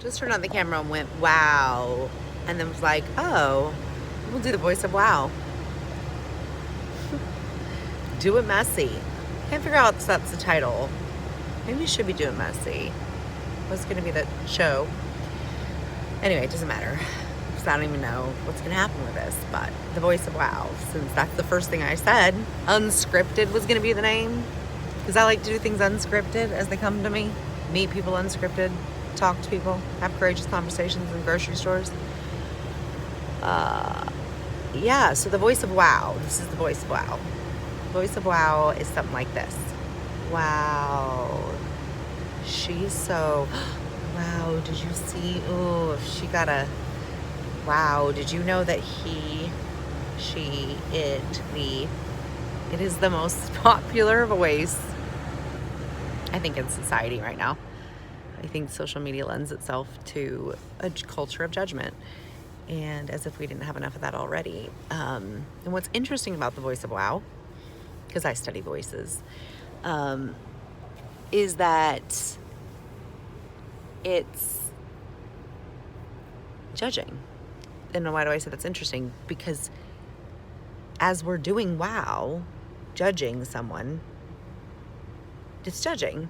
Just turned on the camera and went, wow. And then was like, oh, we'll do the voice of wow. Do it messy. Can't figure out if that's the title. Maybe we should be doing messy. What's going to be the show? Anyway, it doesn't matter. Because I don't even know what's going to happen with this. But the voice of wow, since that's the first thing I said. Unscripted was going to be the name. Because I like to do things unscripted as they come to me. Meet people unscripted. Talk to people. Have courageous conversations in grocery stores. Yeah, so the voice of wow. This is the voice of wow. The voice of wow is something like this. Wow. She's so... Wow, did you see? Oh, she got a... Wow, did you know that he, she, it, we... It is the most popular voice, I think, in society right now. I think social media lends itself to a culture of judgment. And as if we didn't have enough of that already. And what's interesting about the voice of wow, because I study voices, is that it's judging. And why do I say that's interesting? Because as we're doing wow, judging someone, it's judging.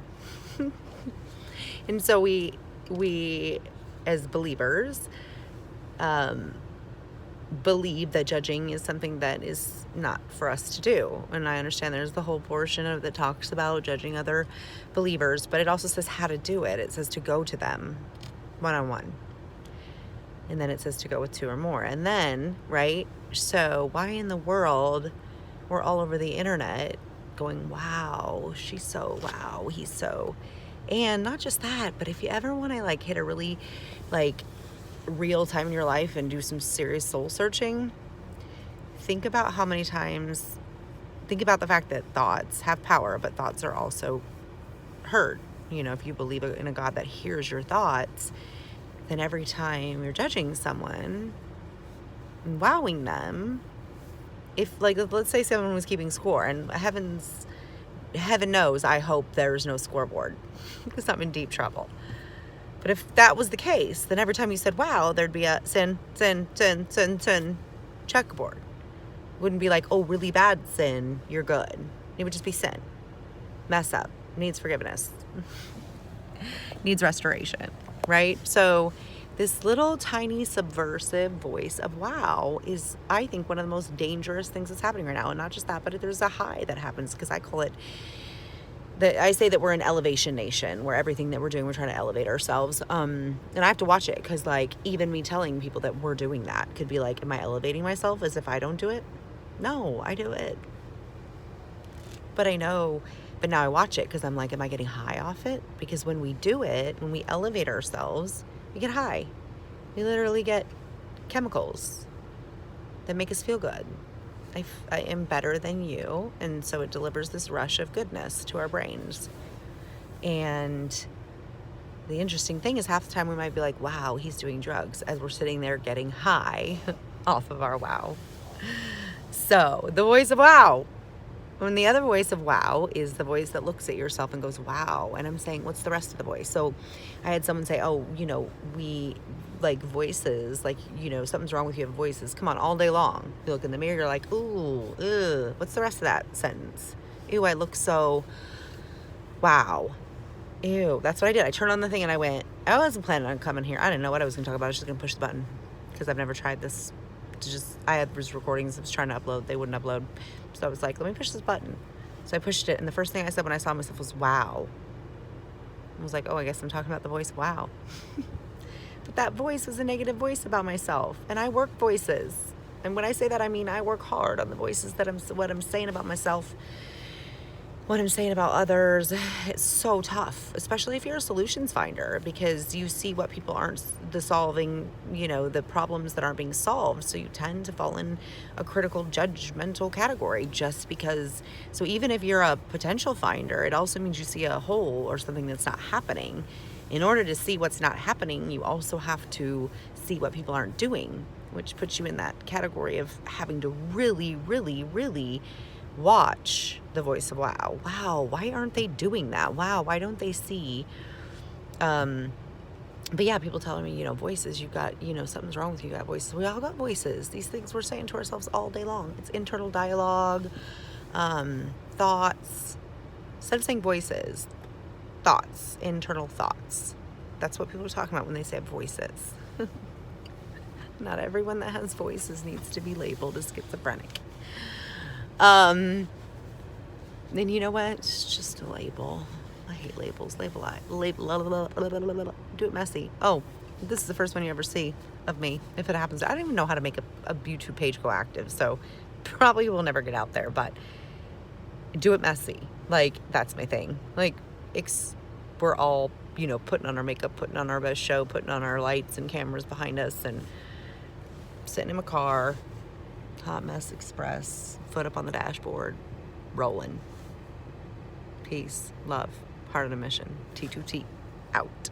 And so we as believers believe that judging is something that is not for us to do. And I understand there's the whole portion of that talks about judging other believers, but it also says how to do it. It says to go to them one-on-one. And then it says to go with two or more. And then, right? So why in the world we're all over the internet going, wow, she's so, wow, he's so. And not just that, but if you ever want to like hit a really like real time in your life and do some serious soul searching, think about how many times, think about the fact that thoughts have power, but thoughts are also heard. You know, if you believe in a God that hears your thoughts, then every time you're judging someone and wowing them, if like, let's say someone was keeping score, and heaven knows I hope there's no scoreboard because I'm in deep trouble. But if that was the case, then every time you said wow, there'd be a sin checkerboard. Wouldn't be like, oh, really bad sin, you're good. It would just be sin. Mess up. Needs forgiveness. Needs restoration. Right? So this little tiny subversive voice of wow is, I think, one of the most dangerous things that's happening right now. And not just that, but there's a high that happens, because I call it, I say that we're an elevation nation, where everything that we're doing, we're trying to elevate ourselves. And I have to watch it, because like even me telling people that we're doing that could be like, am I elevating myself as if I don't do it? No, I do it. But I know, but now I watch it because I'm like, am I getting high off it? Because when we do it, when we elevate ourselves, we get high. We literally get chemicals that make us feel good. I am better than you. And so it delivers this rush of goodness to our brains. And the interesting thing is, half the time we might be like, wow, he's doing drugs, as we're sitting there getting high off of our wow. So the voice of wow. And the other voice of wow is the voice that looks at yourself and goes, wow. And I'm saying, what's the rest of the voice? So I had someone say, oh, you know, we like voices, like, you know, something's wrong with you have voices. Come on, all day long. You look in the mirror, you're like, ooh, ugh. What's the rest of that sentence? Ew, I look so, wow. Ew, that's what I did. I turned on the thing and I went, I wasn't planning on coming here. I didn't know what I was going to talk about. I was just going to push the button because I've never tried this. I had these recordings I was trying to upload. They wouldn't upload. So I was like, let me push this button. So I pushed it. And the first thing I said when I saw myself was, wow. I was like, oh, I guess I'm talking about the voice. Wow. But that voice was a negative voice about myself. And I work voices. And when I say that, I mean I work hard on the voices that what I'm saying about myself, what I'm saying about others. It's so tough, especially if you're a solutions finder, because you see what people aren't solving, you know, the problems that aren't being solved. So you tend to fall in a critical judgmental category just because. So even if you're a potential finder, it also means you see a hole or something that's not happening. In order to see what's not happening, you also have to see what people aren't doing, which puts you in that category of having to really, really, really watch the voice of wow. Wow, why aren't they doing that? Wow, why don't they see But yeah, people telling me, you know, voices, you've got, you know, something's wrong with you, you got voices. We all got voices. These things we're saying to ourselves all day long. It's internal dialogue, thoughts. Instead of saying voices, thoughts, internal thoughts. That's what people are talking about when they say voices. Not everyone that has voices needs to be labeled as schizophrenic. Then you know what? It's just a label. I hate labels. Label. Do it messy. Oh, this is the first one you ever see of me. If it happens, I don't even know how to make a YouTube page go active, so probably will never get out there. But do it messy. Like, that's my thing. Like, we're all, you know, putting on our makeup, putting on our best show, putting on our lights and cameras behind us, and sitting in my car, hot mess express, foot up on the dashboard, rolling. Peace, love, heart of the mission. T2T, out.